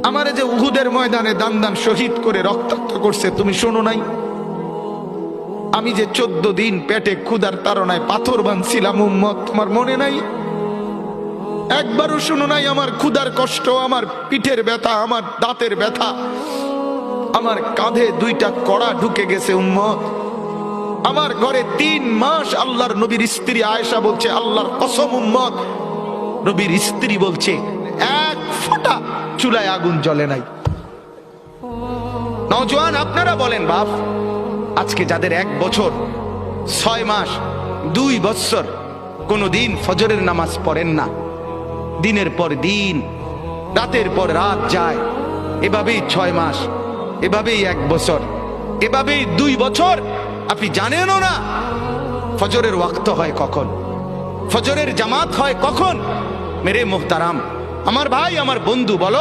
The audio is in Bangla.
আমারে যে উহুদের ময়দানে দান দান শহীদ করে রক্তাক্ত করছে তুমি শোনো নাই? আমি যে 14 দিন পেটে ক্ষুধার তাড়নায় পাথর বাঁধছিলাম উম্মত, তোমার মনে নাই? একবারও শোনো নাই আমার ক্ষুধার কষ্ট, আমার পিঠের ব্যথা, আমার দাঁতের ব্যথা, আমার কাঁধে 2টা কড়া ঢুকে গেছে উম্মত। আমার ঘরে 3 মাস আল্লাহর নবীর স্ত্রী আয়েশা বলছে, আল্লাহর কসম উম্মত, নবীর স্ত্রী বলছে এক ফোঁটা চুলায় আগুন জ্বলে নাই। নওজোয়ান আপনারা বলেন বাপ, আজকে যাদের 1 বছর 6 মাস 2 বছর কোনদিন ফজরের নামাজ পড়েন না, দিনের পর দিন রাতের পর রাত যায়, এভাবেই 6 মাস, এভাবেই 1 বছর, এভাবেই 2 বছর, আপনি জানেনও না ফজরের ওয়াক্ত হয় কখন, ফজরের জামাত হয় কখন। মেরে মুহতারাম, আমার ভাই, আমার বন্ধু, বলো